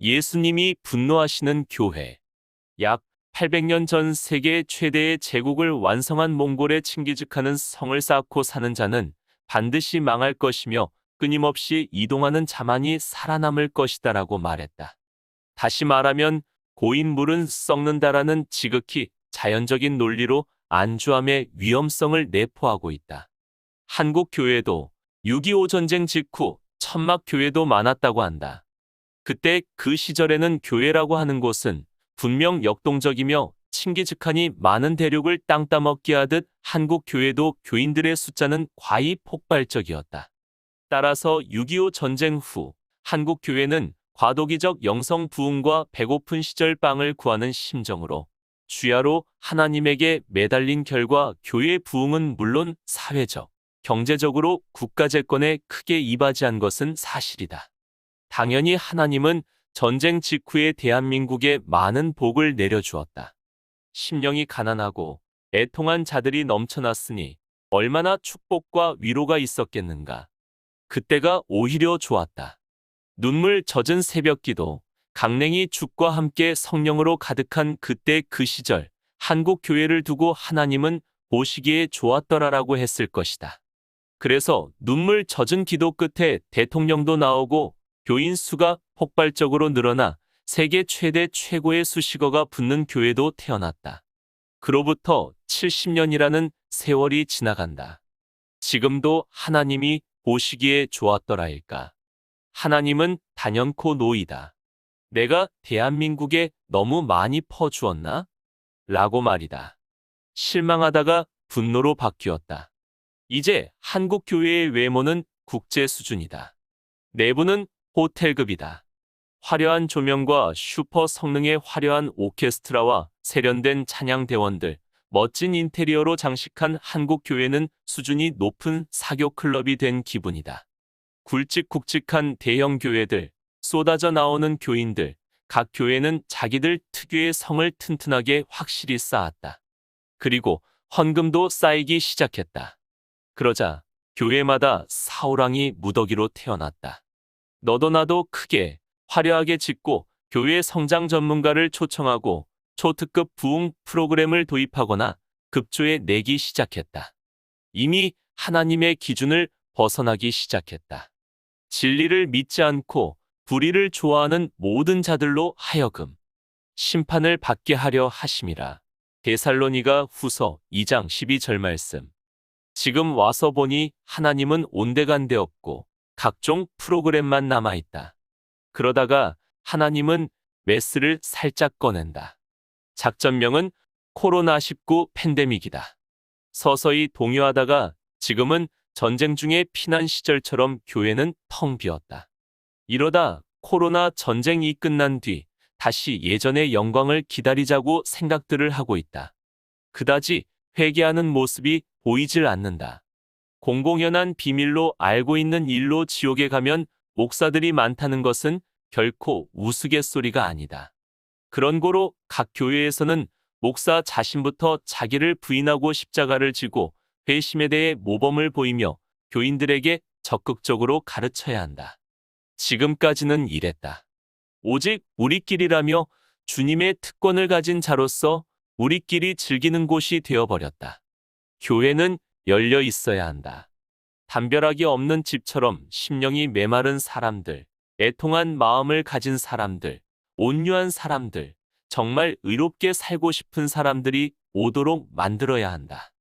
예수님이 분노하시는 교회. 약 800년 전 세계 최대의 제국을 완성한 몽골에 칭기즈칸은 성을 쌓고 사는 자는 반드시 망할 것이며 끊임없이 이동하는 자만이 살아남을 것이다라고 말했다. 다시 말하면 고인물은 썩는다라는 지극히 자연적인 논리로 안주함의 위험성을 내포하고 있다. 한국 교회도 6.25 전쟁 직후 천막 교회도 많았다고 한다. 그때 그 시절에는 교회라고 하는 곳은 분명 역동적이며 칭기즈칸이 많은 대륙을 땅 따먹게 하듯 한국 교회도 교인들의 숫자는 과히 폭발적이었다. 따라서 6.25 전쟁 후 한국 교회는 과도기적 영성 부흥과 배고픈 시절 빵을 구하는 심정으로 주야로 하나님에게 매달린 결과 교회 부흥은 물론 사회적, 경제적으로 국가 재건에 크게 이바지한 것은 사실이다. 당연히 하나님은 전쟁 직후에 대한민국에 많은 복을 내려주었다. 심령이 가난하고 애통한 자들이 넘쳐났으니 얼마나 축복과 위로가 있었겠는가. 그때가 오히려 좋았다. 눈물 젖은 새벽기도, 강냉이 죽과 함께 성령으로 가득한 그때 그 시절, 한국 교회를 두고 하나님은 보시기에 좋았더라라고 했을 것이다. 그래서 눈물 젖은 기도 끝에 대통령도 나오고 교인 수가 폭발적으로 늘어나 세계 최대 최고의 수식어가 붙는 교회도 태어났다. 그로부터 70년이라는 세월이 지나간다. 지금도 하나님이 보시기에 좋았더라일까. 하나님은 단연코 노이다. 내가 대한민국에 너무 많이 퍼주었나? 라고 말이다. 실망하다가 분노로 바뀌었다. 이제 한국 교회의 외모는 국제 수준이다. 내부는 호텔급이다. 화려한 조명과 슈퍼 성능의 화려한 오케스트라와 세련된 찬양대원들, 멋진 인테리어로 장식한 한국 교회는 수준이 높은 사교 클럽이 된 기분이다. 굵직굵직한 대형 교회들, 쏟아져 나오는 교인들, 각 교회는 자기들 특유의 성을 튼튼하게 확실히 쌓았다. 그리고 헌금도 쌓이기 시작했다. 그러자 교회마다 사우랑이 무더기로 태어났다. 너도 나도 크게 화려하게 짓고 교회 성장 전문가를 초청하고 초특급 부흥 프로그램을 도입하거나 급조에 내기 시작했다. 이미 하나님의 기준을 벗어나기 시작했다. 진리를 믿지 않고 불의를 좋아하는 모든 자들로 하여금 심판을 받게 하려 하심이라. 데살로니가 후서 2장 12절 말씀. 지금 와서 보니 하나님은 온데간데 없고 각종 프로그램만 남아있다. 그러다가 하나님은 메스를 살짝 꺼낸다. 작전명은 코로나19 팬데믹이다. 서서히 동요하다가 지금은 전쟁 중의 피난 시절처럼 교회는 텅 비었다. 이러다 코로나 전쟁이 끝난 뒤 다시 예전의 영광을 기다리자고 생각들을 하고 있다. 그다지 회개하는 모습이 보이질 않는다. 공공연한 비밀로 알고 있는 일로 지옥에 가면 목사들이 많다는 것은 결코 우스갯소리가 아니다. 그런 고로 각 교회에서는 목사 자신부터 자기를 부인하고 십자가를 지고 회심에 대해 모범을 보이며 교인들에게 적극적으로 가르쳐야 한다. 지금까지는 이랬다. 오직 우리끼리라며 주님의 특권을 가진 자로서 우리끼리 즐기는 곳이 되어버렸다. 교회는 열려 있어야 한다. 담벼락이 없는 집처럼 심령이 메마른 사람들, 애통한 마음을 가진 사람들, 온유한 사람들, 정말 의롭게 살고 싶은 사람들이 오도록 만들어야 한다.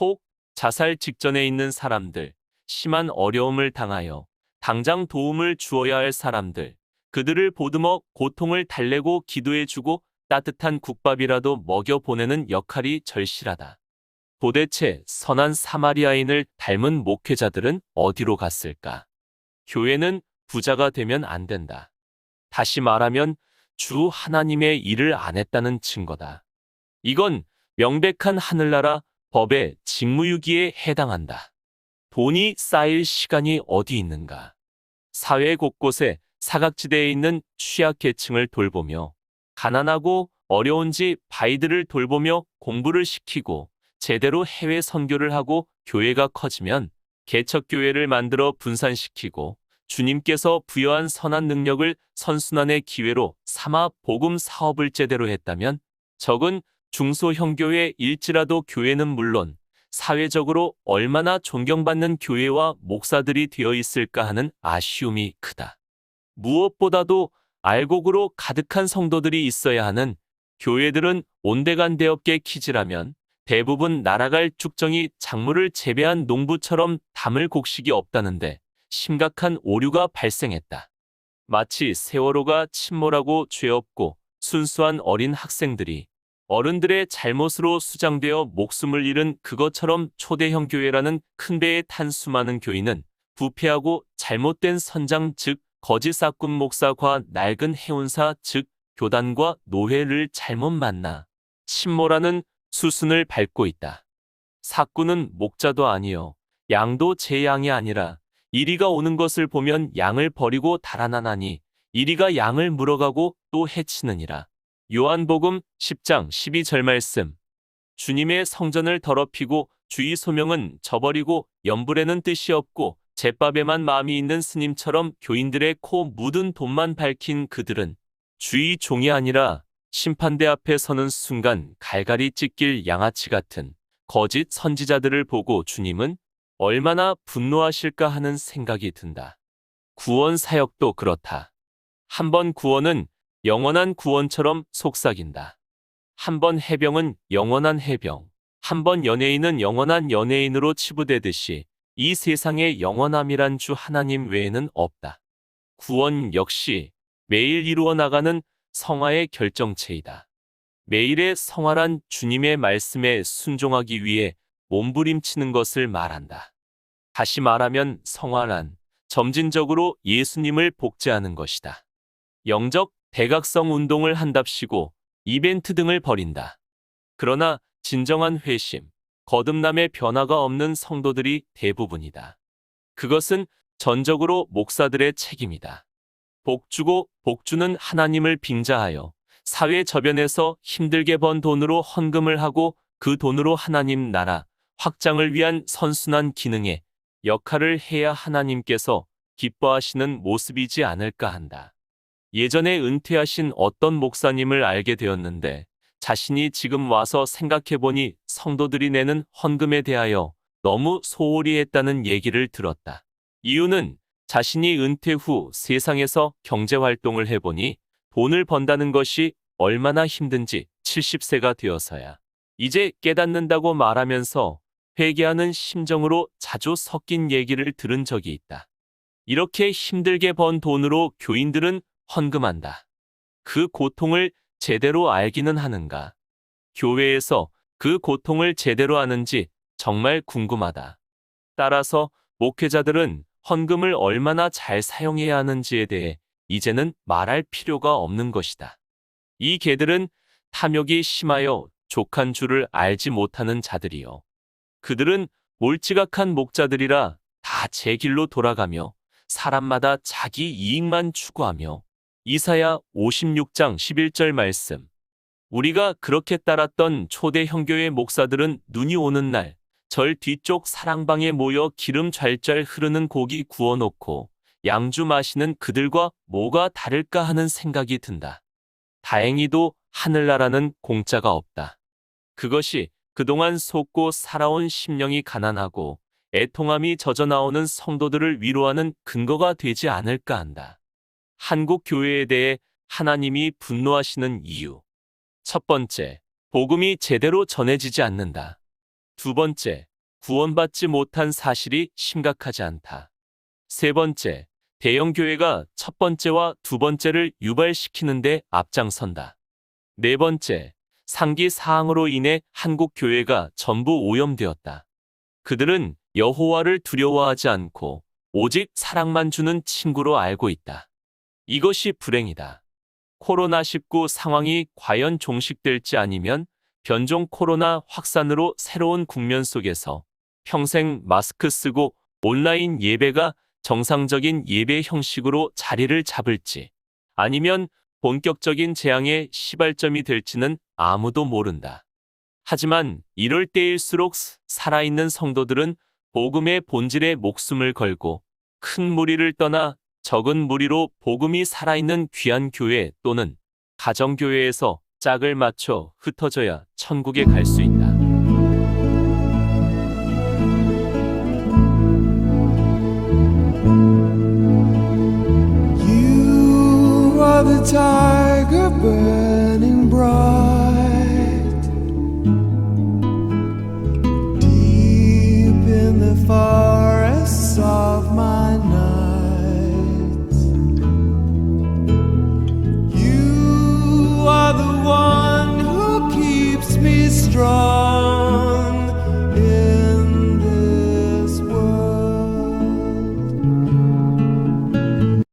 혹 자살 직전에 있는 사람들, 심한 어려움을 당하여 당장 도움을 주어야 할 사람들, 그들을 보듬어 고통을 달래고 기도해주고 따뜻한 국밥이라도 먹여보내는 역할이 절실하다. 도대체 선한 사마리아인을 닮은 목회자들은 어디로 갔을까? 교회는 부자가 되면 안 된다. 다시 말하면 주 하나님의 일을 안 했다는 증거다. 이건 명백한 하늘나라 법의 직무유기에 해당한다. 돈이 쌓일 시간이 어디 있는가? 사회 곳곳에 사각지대에 있는 취약계층을 돌보며 가난하고 어려운지 바이들을 돌보며 공부를 시키고 제대로 해외 선교를 하고 교회가 커지면 개척교회를 만들어 분산시키고 주님께서 부여한 선한 능력을 선순환의 기회로 삼아 복음 사업을 제대로 했다면 적은 중소형교회일지라도 교회는 물론 사회적으로 얼마나 존경받는 교회와 목사들이 되어 있을까 하는 아쉬움이 크다. 무엇보다도 알곡으로 가득한 성도들이 있어야 하는 교회들은 온데간데 없게 키지라면 대부분 날아갈 쭉정이 작물을 재배한 농부처럼 담을 곡식이 없다는데 심각한 오류가 발생했다. 마치 세월호가 침몰하고 죄 없고 순수한 어린 학생들이 어른들의 잘못으로 수장되어 목숨을 잃은 그것처럼 초대형 교회라는 큰 배에 탄 수많은 교인은 부패하고 잘못된 선장 즉 거짓 사꾼 목사과 낡은 해운사 즉 교단과 노회를 잘못 만나 침몰하는 수순을 밟고 있다. 사꾼은 목자도 아니요 양도 제 양이 아니라 이리가 오는 것을 보면 양을 버리고 달아나나니 이리가 양을 물어가고 또 해치느니라. 요한복음 10장 12절 말씀. 주님의 성전을 더럽히고 주의 소명은 저버리고 연불에는 뜻이 없고 잿밥에만 마음이 있는 스님처럼 교인들의 코 묻은 돈만 밝힌 그들은 주의 종이 아니라 심판대 앞에 서는 순간 갈갈이 찢길 양아치 같은 거짓 선지자들을 보고 주님은 얼마나 분노하실까 하는 생각이 든다. 구원 사역도 그렇다. 한 번 구원은 영원한 구원처럼 속삭인다. 한 번 해병은 영원한 해병, 한 번 연예인은 영원한 연예인으로 치부되듯이 이 세상에 영원함이란 주 하나님 외에는 없다. 구원 역시 매일 이루어 나가는 성화의 결정체이다. 매일의 성화란 주님의 말씀에 순종하기 위해 몸부림치는 것을 말한다. 다시 말하면 성화란 점진적으로 예수님을 복제하는 것이다. 영적 대각성 운동을 한답시고 이벤트 등을 벌인다. 그러나 진정한 회심, 거듭남의 변화가 없는 성도들이 대부분이다. 그것은 전적으로 목사들의 책임이다. 복주고 복주는 하나님을 빙자하여 사회 저변에서 힘들게 번 돈으로 헌금을 하고 그 돈으로 하나님 나라 확장을 위한 선순환 기능에 역할을 해야 하나님께서 기뻐하시는 모습이지 않을까 한다. 예전에 은퇴하신 어떤 목사님을 알게 되었는데 자신이 지금 와서 생각해보니 성도들이 내는 헌금에 대하여 너무 소홀히 했다는 얘기를 들었다. 이유는 자신이 은퇴 후 세상에서 경제활동을 해보니 돈을 번다는 것이 얼마나 힘든지 70세가 되어서야 이제 깨닫는다고 말하면서 회개하는 심정으로 자주 섞인 얘기를 들은 적이 있다. 이렇게 힘들게 번 돈으로 교인들은 헌금한다. 그 고통을 제대로 알기는 하는가? 교회에서 그 고통을 제대로 아는지 정말 궁금하다. 따라서 목회자들은 헌금을 얼마나 잘 사용해야 하는지에 대해 이제는 말할 필요가 없는 것이다. 이 개들은 탐욕이 심하여 족한 줄을 알지 못하는 자들이요. 그들은 몰지각한 목자들이라 다 제 길로 돌아가며 사람마다 자기 이익만 추구하며 이사야 56장 11절 말씀. 우리가 그렇게 따랐던 초대 형교회 목사들은 눈이 오는 날 절 뒤쪽 사랑방에 모여 기름 좔좔 흐르는 고기 구워놓고 양주 마시는 그들과 뭐가 다를까 하는 생각이 든다. 다행히도 하늘나라는 공짜가 없다. 그것이 그동안 속고 살아온 심령이 가난하고 애통함이 젖어나오는 성도들을 위로하는 근거가 되지 않을까 한다. 한국 교회에 대해 하나님이 분노하시는 이유. 첫 번째, 복음이 제대로 전해지지 않는다. 두 번째, 구원받지 못한 사실이 심각하지 않다. 세 번째, 대형 교회가 첫 번째와 두 번째를 유발시키는데 앞장선다. 네 번째, 상기 사항으로 인해 한국 교회가 전부 오염되었다. 그들은 여호와를 두려워하지 않고 오직 사랑만 주는 친구로 알고 있다. 이것이 불행이다. 코로나19 상황이 과연 종식될지 아니면 변종 코로나 확산으로 새로운 국면 속에서 평생 마스크 쓰고 온라인 예배가 정상적인 예배 형식으로 자리를 잡을지 아니면 본격적인 재앙의 시발점이 될지는 아무도 모른다. 하지만 이럴 때일수록 살아있는 성도들은 복음의 본질에 목숨을 걸고 큰 무리를 떠나 적은 무리로 복음이 살아있는 귀한 교회 또는 가정교회에서 짝을 맞춰 흩어져야 천국에 갈 수 있다. You are the time